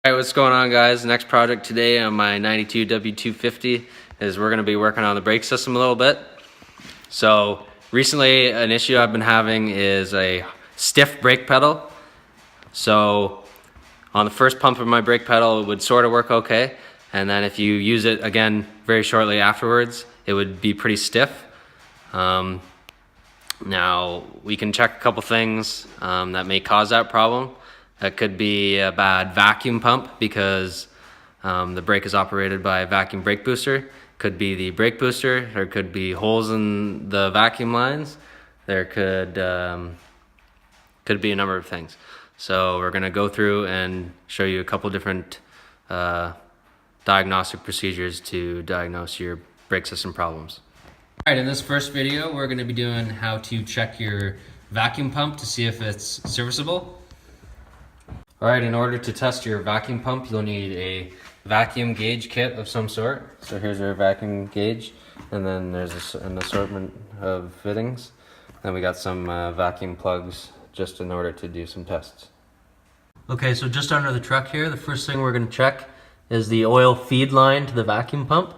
Alright, what's going on, guys? Next project today on my 92 W250 is we're going to be working on the brake system a little bit. So recently an issue I've been having is a stiff brake pedal. So on the first pump of my brake pedal it would sort of work okay, and then if you use it again very shortly afterwards it would be pretty stiff. Now we can check a couple things that may cause that problem. That could be a bad vacuum pump because the brake is operated by a vacuum brake booster. Could be the brake booster. There could be holes in the vacuum lines. There could be a number of things. So we're going to go through and show you a couple different diagnostic procedures to diagnose your brake system problems. Alright, in this first video we're going to be doing how to check your vacuum pump to see if it's serviceable. Alright, in order to test your vacuum pump, you'll need a vacuum gauge kit of some sort. So here's our vacuum gauge, and then there's an assortment of fittings. Then we got some vacuum plugs just in order to do some tests. Okay, so just under the truck here, the first thing we're going to check is the oil feed line to the vacuum pump.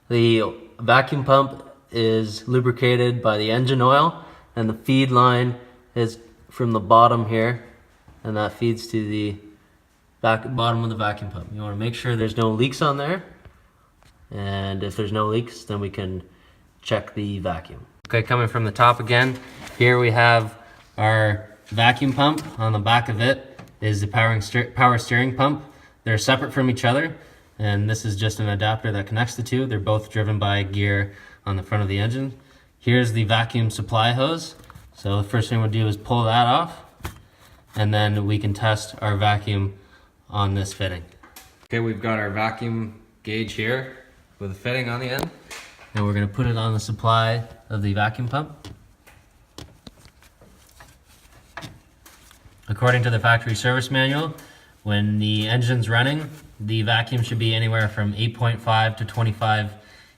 The vacuum pump is lubricated by the engine oil, and the feed line is from the bottom here, and that feeds to the bottom of the vacuum pump. You want to make sure there's no leaks on there, and if there's no leaks then we can check the vacuum. Okay, coming from the top again, here we have our vacuum pump. On the back of it is the power steering pump. They're separate from each other, and this is just an adapter that connects the two. They're both driven by a gear on the front of the engine. Here's the vacuum supply hose. So the first thing we'll do is pull that off, and then we can test our vacuum on this fitting. Okay, we've got our vacuum gauge here with a fitting on the end, and we're going to put it on the supply of the vacuum pump. According to the factory service manual, when the engine's running, the vacuum should be anywhere from 8.5 to 25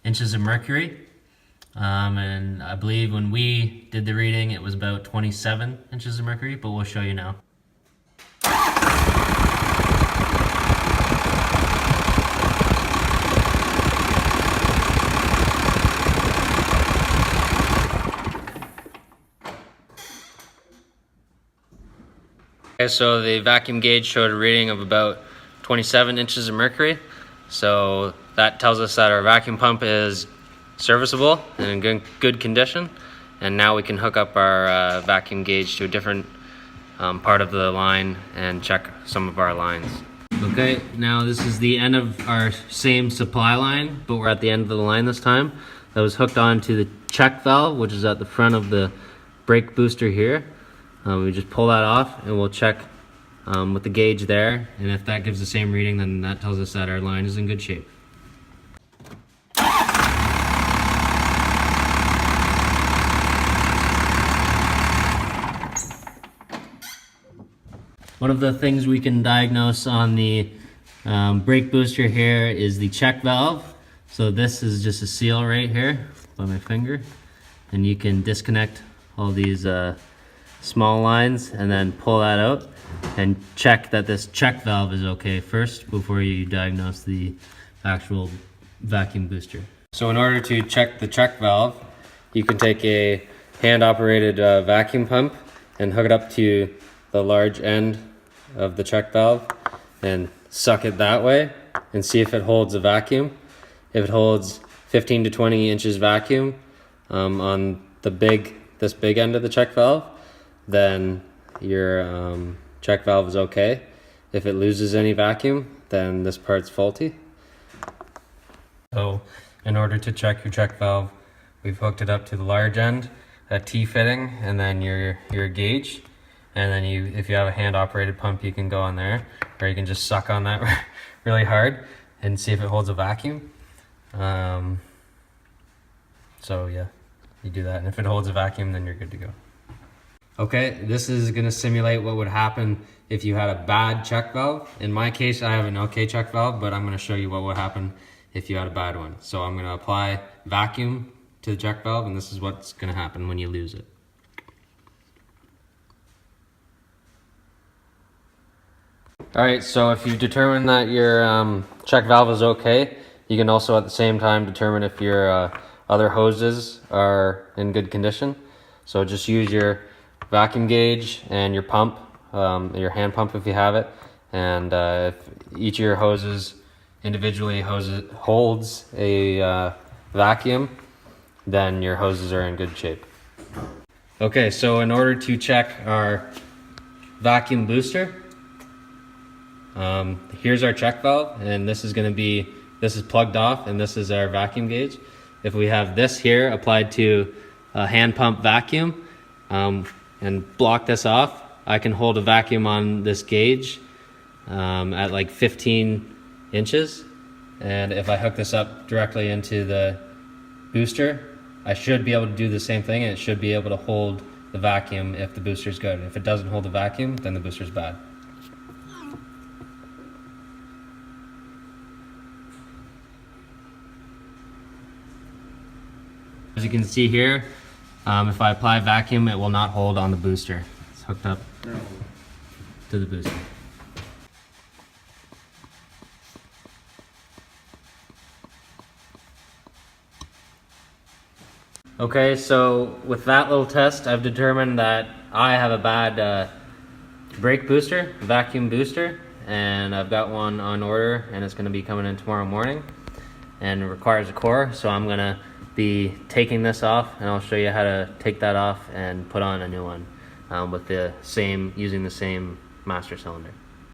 inches of mercury. And I believe when we did the reading it was about 27 inches of mercury, but we'll show you now. Okay, so the vacuum gauge showed a reading of about 27 inches of mercury. So that tells us that our vacuum pump is serviceable and in good condition. And now we can hook up our vacuum gauge to a different part of the line and check some of our lines. Okay, now this is the end of our same supply line, but we're at the end of the line this time. That was hooked on to the check valve, which is at the front of the brake booster here. We just pull that off and we'll check with the gauge there, and if that gives the same reading then that tells us that our line is in good shape. One of the things we can diagnose on the brake booster here is the check valve. So this is just a seal right here by my finger, and you can disconnect all these small lines and then pull that out and check that this check valve is okay first before you diagnose the actual vacuum booster. So in order to check the check valve, you can take a hand-operated vacuum pump and hook it up to the large end of the check valve and suck it that way and see if it holds a vacuum. If it holds 15 to 20 inches vacuum on this big end of the check valve, then your check valve is okay. If it loses any vacuum, then this part's faulty. So in order to check your check valve, we've hooked it up to the large end, a T fitting, and then your gauge. And then if you have a hand-operated pump, you can go on there, or you can just suck on that really hard and see if it holds a vacuum. So yeah, you do that, and if it holds a vacuum, then you're good to go. Okay, this is going to simulate what would happen if you had a bad check valve. In my case, I have an okay check valve, but I'm going to show you what would happen if you had a bad one. So I'm going to apply vacuum to the check valve, and this is what's going to happen when you lose it. All right, so if you determine that your check valve is okay, you can also at the same time determine if your other hoses are in good condition. So just use your vacuum gauge and your pump, your hand pump if you have it, and if each of your hoses individually holds a vacuum, then your hoses are in good shape. Okay, so in order to check our vacuum booster, here's our check valve, and this is plugged off, and this is our vacuum gauge. If we have this here applied to a hand pump vacuum and block this off, I can hold a vacuum on this gauge at like 15 inches. And if I hook this up directly into the booster, I should be able to do the same thing, and it should be able to hold the vacuum if the booster's good. If it doesn't hold the vacuum, then the booster's bad. As you can see here, if I apply vacuum, it will not hold on the booster. It's hooked up to the booster. Okay, so with that little test, I've determined that I have a bad brake booster, vacuum booster, and I've got one on order, and it's going to be coming in tomorrow morning, and it requires a core, so I'm going to be taking this off, and I'll show you how to take that off and put on a new one with using the same master cylinder.